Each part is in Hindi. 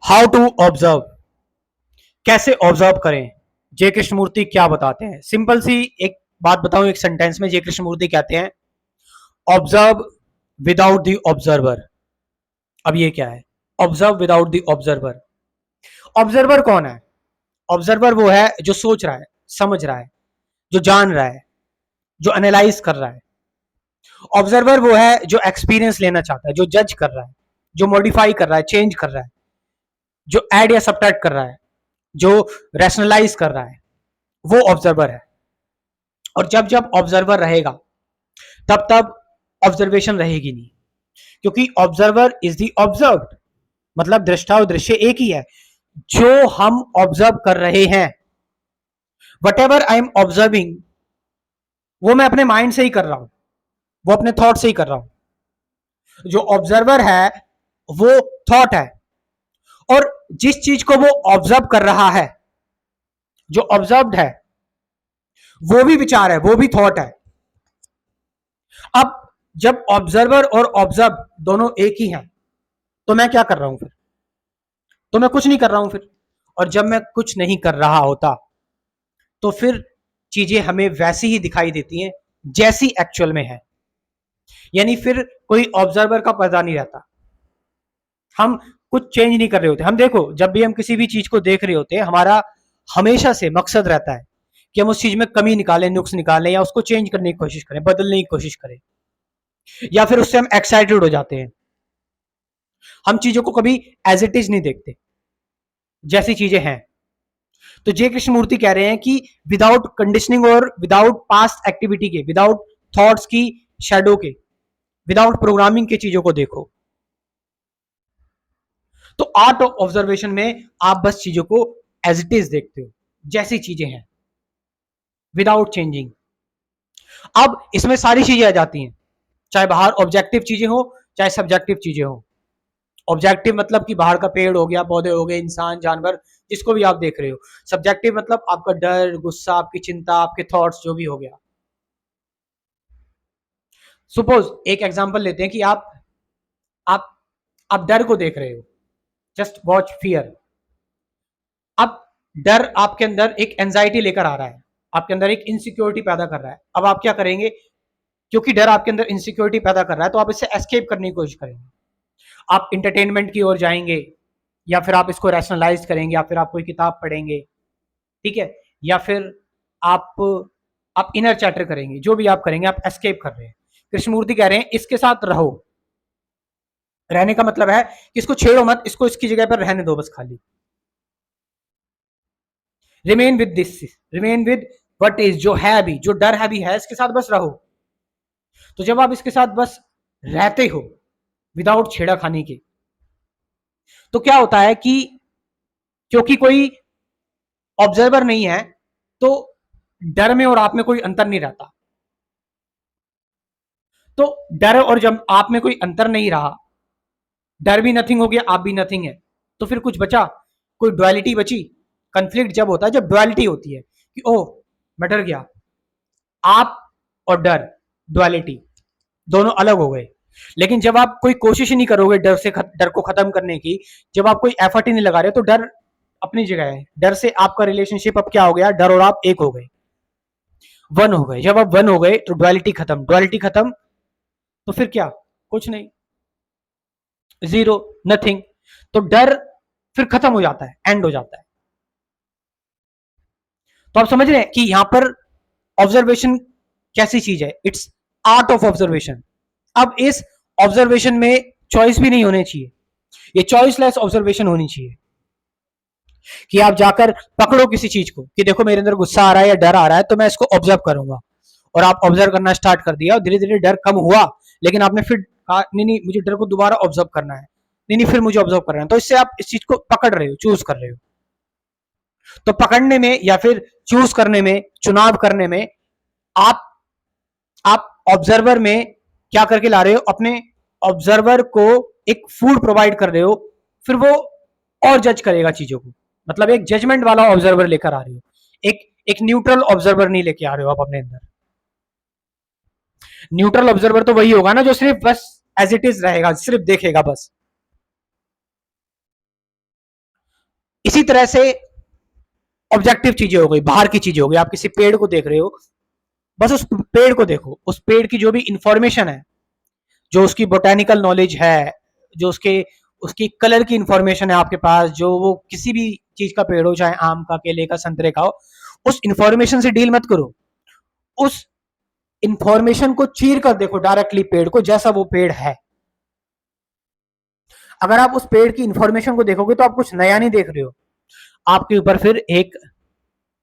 हाउ टू ऑब्जर्व, कैसे ऑब्जर्व करें। जय कृष्णमूर्ति क्या बताते हैं, सिंपल सी एक बात बताऊं, एक सेंटेंस में जय कृष्णमूर्ति कहते हैं ऑब्जर्व विदाउट द ऑब्जर्वर। अब ये क्या है observe without the observer? Observer कौन है? ऑब्जर्वर वो है जो सोच रहा है, समझ रहा है, जो जान रहा है, जो एनालाइज कर रहा है। ऑब्जर्वर वो है जो एक्सपीरियंस लेना चाहता है, जो जज कर रहा है, जो मॉडिफाई कर रहा है, चेंज कर रहा है, जो ऐड या सब्ट्रैक्ट कर रहा है, जो रैशनलाइज कर रहा है, वो ऑब्जर्वर है। और जब जब ऑब्जर्वर रहेगा तब तब ऑब्जर्वेशन रहेगी नहीं, क्योंकि ऑब्जर्वर इज दी ऑब्जर्व्ड, मतलब दृष्टा और दृश्य एक ही है। जो हम ऑब्जर्व कर रहे हैं, what ever I am observing, वो मैं अपने माइंड से ही कर रहा हूं, वो अपने थॉट से ही कर रहा हूं। जो ऑब्जर्वर है वो थॉट है, और जिस चीज को वो ऑब्जर्व कर रहा है, जो ऑब्जर्व्ड है, वो भी विचार है, वो भी थॉट है। अब जब ऑब्जर्वर और ऑब्जर्व दोनों एक ही हैं, तो मैं क्या कर रहा हूं फिर? तो मैं कुछ नहीं कर रहा हूं फिर। और जब मैं कुछ नहीं कर रहा होता तो फिर चीजें हमें वैसी ही दिखाई देती हैं जैसी एक्चुअल में है। यानी फिर कोई ऑब्जर्वर का पता नहीं रहता, हम कुछ चेंज नहीं कर रहे होते। हम देखो, जब भी हम किसी भी चीज को देख रहे होते हैं, हमारा हमेशा से मकसद रहता है कि हम उस चीज में कमी निकालें, नुक्स निकालें, या उसको चेंज करने की कोशिश करें, बदलने की कोशिश करें, या फिर उससे हम एक्साइटेड हो जाते हैं। हम चीजों को कभी एज इट इज नहीं देखते, जैसी चीजें हैं। तो जय कृष्णमूर्ति कह रहे हैं कि विदाउट कंडीशनिंग और विदाउट पास्ट एक्टिविटी के, विदाउट थॉट्स की शेडो के, विदाउट प्रोग्रामिंग के चीजों को देखो। तो आर्ट ऑफ ऑब्जर्वेशन में आप बस चीजों को एज इट इज देखते हो, जैसी चीजें हैं, विदाउट चेंजिंग। अब इसमें सारी चीजें आ जाती हैं, चाहे बाहर ऑब्जेक्टिव चीजें हो, चाहे सब्जेक्टिव चीजें हो। ऑब्जेक्टिव मतलब कि बाहर का पेड़ हो गया, पौधे हो गए, इंसान, जानवर, जिसको भी आप देख रहे हो। सब्जेक्टिव मतलब आपका डर, गुस्सा, आपकी चिंता, आपके थॉट्स, जो भी हो गया। सपोज एक एग्जांपल लेते हैं कि आप आप डर को देख रहे हो, जस्ट वॉच फियर। अब डर आपके अंदर एक एंजाइटी लेकर आ रहा है, आपके अंदर एक इनसिक्योरिटी पैदा कर रहा है। अब आप क्या करेंगे? क्योंकि डर आपके अंदर इनसिक्योरिटी पैदा कर रहा है, तो आप इससे एस्केप करने की कोशिश करेंगे। आप इंटरटेनमेंट की ओर जाएंगे, या फिर आप इसको रैशनलाइज करेंगे, या फिर आप कोई किताब पढ़ेंगे, ठीक है, या फिर आप आप इनर चैटर करेंगे। जो भी आप करेंगे, आप एस्केप कर रहे हैं। कृष्णमूर्ति कह रहे हैं इसके साथ रहो। रहने का मतलब है कि इसको छेड़ो मत, इसको इसकी जगह पर रहने दो बस खाली। Remain with this, remain with what is, जो है अभी, जो डर है अभी है, इसके साथ बस रहो। तो जब आप इसके साथ बस रहते हो विदाउट छेड़ा खाने के, तो क्या होता है कि क्योंकि कोई ऑब्जर्वर नहीं है, तो डर में और आप में कोई अंतर नहीं रहता। तो डर और जब आप में कोई अंतर नहीं रहा, डर भी नथिंग हो गया, आप भी नथिंग है, तो फिर कुछ बचा? कोई डुअलिटी बची? कंफ्लिक्ट जब होता है, जब डुअलिटी होती है कि ओह मैं डर गया, आप और डर, डुअलिटी, दोनों अलग हो गए। लेकिन जब आप कोई कोशिश ही नहीं करोगे डर को खत्म करने की, जब आप कोई एफर्ट ही नहीं लगा रहे, तो डर अपनी जगह है। डर से आपका रिलेशनशिप अब क्या हो गया? डर और आप एक हो गए, वन हो गए। जब आप वन हो गए तो डुअलिटी खत्म, डुअलिटी खत्म, तो फिर क्या? कुछ नहीं, जीरो, नथिंग। तो डर फिर खत्म हो जाता है, एंड हो जाता है। तो आप समझ रहे हैं कि यहां पर ऑब्जर्वेशन कैसी चीज है? It's art of observation. अब इस ऑब्जर्वेशन में चॉइस भी नहीं होनी चाहिए, ये चॉइसलेस ऑब्जर्वेशन होनी चाहिए कि आप जाकर पकड़ो किसी चीज को कि देखो मेरे अंदर गुस्सा आ रहा है या डर आ रहा है, तो मैं इसको ऑब्जर्व करूंगा। और आप ऑब्जर्व करना स्टार्ट कर दिया, और धीरे धीरे डर कम हुआ, लेकिन आपने फिर कहा नहीं नहीं मुझे डर को दोबारा ऑब्जर्व करना है, नहीं नहीं फिर मुझे ऑब्जर्व करना है। तो इससे आप इस चीज को पकड़ रहे हो, चूज कर रहे हो। तो पकड़ने में या फिर चूज करने में, चुनाव करने में, आप आप ऑब्जर्वर में क्या करके ला रहे हो? अपने ऑब्जर्वर को एक फूड प्रोवाइड कर रहे हो, फिर वो और जज करेगा चीजों को। मतलब एक जजमेंट वाला ऑब्जर्वर लेकर आ रहे हो, एक एक न्यूट्रल ऑब्जर्वर नहीं लेके आ रहे हो आप अपने अंदर। न्यूट्रल ऑब्जर्वर तो वही होगा ना जो सिर्फ बस एज इट इज रहेगा, सिर्फ देखेगा बस। इसी तरह से ऑब्जेक्टिव चीजें हो गई, बाहर की चीजें हो गई। आप किसी पेड़ को देख रहे हो, बस उस पेड़ को देखो, उस पेड़ की जो भी इंफॉर्मेशन है, जो उसकी बोटेनिकल नॉलेज है, जो उसके उसकी कलर की इंफॉर्मेशन है आपके पास, जो वो किसी भी चीज का पेड़ हो, चाहे आम का, केले का, संतरे का हो, उस इंफॉर्मेशन से डील मत करो। उस इंफॉर्मेशन को चीर कर देखो डायरेक्टली पेड़ को, जैसा वो पेड़ है। अगर आप उस पेड़ की इंफॉर्मेशन को देखोगे तो आप कुछ नया नहीं देख रहे हो, आपके ऊपर फिर एक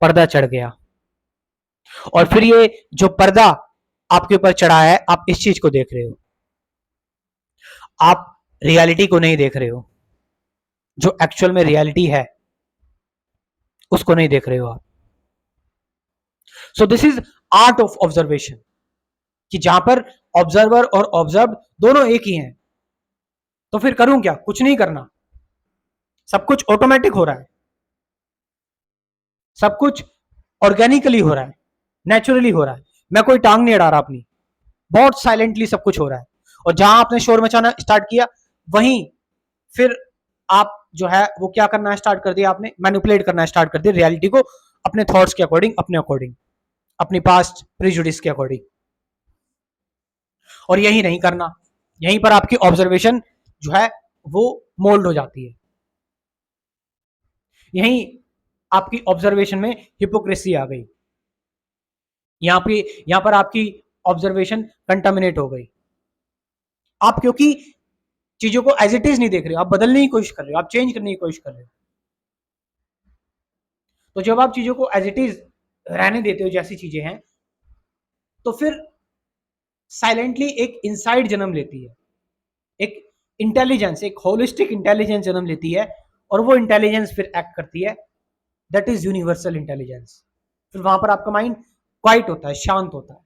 पर्दा चढ़ गया। और फिर ये जो पर्दा आपके ऊपर चढ़ा है, आप इस चीज को देख रहे हो, आप रियलिटी को नहीं देख रहे हो, जो एक्चुअल में रियलिटी है उसको नहीं देख रहे हो आप। So this is art of observation, कि जहां पर ऑब्जर्वर और ऑब्जर्व दोनों एक ही हैं। तो फिर करूं क्या? कुछ नहीं करना, सब कुछ ऑटोमेटिक हो रहा है, सब कुछ ऑर्गेनिकली हो रहा है, नेचुरली हो रहा है। मैं कोई टांग नहीं अड़ा रहा अपनी, बहुत साइलेंटली सब कुछ हो रहा है। और जहां आपने शोर मचाना स्टार्ट किया, वहीं फिर आप जो है वो क्या करना स्टार्ट कर दिया, आपने मैनिपुलेट करना स्टार्ट कर दिया रियलिटी को, अपने थॉट्स के अकॉर्डिंग, अपने अकॉर्डिंग, अपनी पास्ट प्रिजुडिस के अकॉर्डिंग। और यही नहीं करना, यहीं पर आपकी ऑब्जर्वेशन जो है वो मोल्ड हो जाती है। यहीं आपकी ऑब्जर्वेशन में हिपोक्रेसी आ गई, यहां पर आपकी ऑब्जर्वेशन कंटामिनेट हो गई। आप क्योंकि चीजों को एज इट इज नहीं देख रहे हो, आप बदलने की कोशिश कर रहे हो, आप चेंज करने की कोशिश कर रहे हो। तो जब आप चीजों को एज इट इज रहने देते हो जैसी चीजें हैं, तो फिर साइलेंटली एक इनसाइट जन्म लेती है, एक इंटेलिजेंस, एक होलिस्टिक इंटेलिजेंस जन्म लेती है। और वो इंटेलिजेंस फिर एक्ट करती है, दैट इज यूनिवर्सल इंटेलिजेंस। फिर वहां पर आपका माइंड क्वाइट होता है, शांत होता है।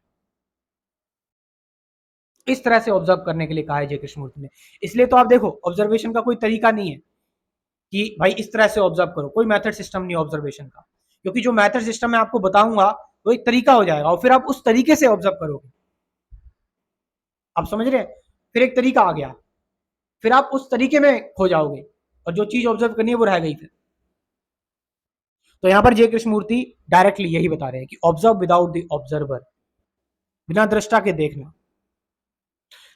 इस तरह से ऑब्जर्व करने के लिए कहा है जय कृष्णमूर्ति ने। इसलिए तो आप देखो, ऑब्जर्वेशन का कोई तरीका नहीं है कि भाई इस तरह से ऑब्जर्व करो, कोई मेथड सिस्टम नहीं ऑब्जर्वेशन का। क्योंकि जो मेथड सिस्टम मैं आपको बताऊंगा वो एक तरीका हो जाएगा, और फिर आप उस तरीके से ऑब्जर्व करोगे। आप समझ रहे हैं? फिर एक तरीका आ गया, फिर आप उस तरीके में खो जाओगे, और जो चीज ऑब्जर्व करनी है वो रह गई फिर। तो यहां पर जय कृष्णमूर्ति डायरेक्टली यही बता रहे हैं कि ऑब्जर्व विदाउट द ऑब्जर्वर, बिना दृष्टा के देखना।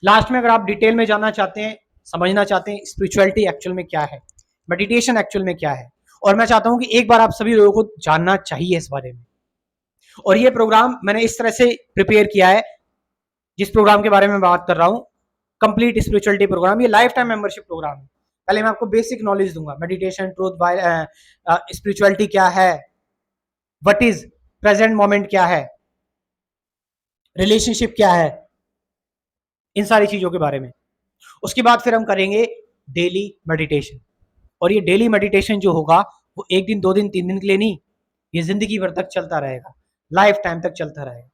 लास्ट में अगर आप डिटेल में जानना चाहते हैं, समझना चाहते हैं स्पिरिचुअलिटी एक्चुअल में क्या है, मेडिटेशन एक्चुअल में क्या है, और मैं चाहता हूं कि एक बार आप सभी लोगों को जानना चाहिए इस बारे में। और ये प्रोग्राम मैंने इस तरह से प्रिपेयर किया है, जिस प्रोग्राम के बारे में बात कर रहा हूं, कंप्लीट स्पिरिचुअलिटी प्रोग्राम, ये लाइफ टाइम मेंबरशिप प्रोग्राम है। पहले मैं आपको बेसिक नॉलेज दूंगा, मेडिटेशन, ट्रूथ, स्पिरिचुअलिटी क्या है, व्हाट इज प्रेजेंट मोमेंट क्या है, रिलेशनशिप क्या है, इन सारी चीजों के बारे में। उसके बाद फिर हम करेंगे डेली मेडिटेशन। और ये डेली मेडिटेशन जो होगा वो एक दिन, 2 दिन, 3 दिन के लिए नहीं, ये जिंदगी भर तक चलता रहेगा, लाइफ टाइम तक चलता रहेगा।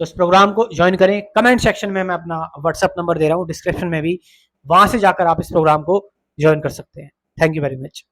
तो इस प्रोग्राम को ज्वाइन करें। कमेंट सेक्शन में मैं अपना व्हाट्सएप नंबर दे रहा हूँ, डिस्क्रिप्शन में भी, वहां से जाकर आप इस प्रोग्राम को ज्वाइन कर सकते हैं। Thank you very much.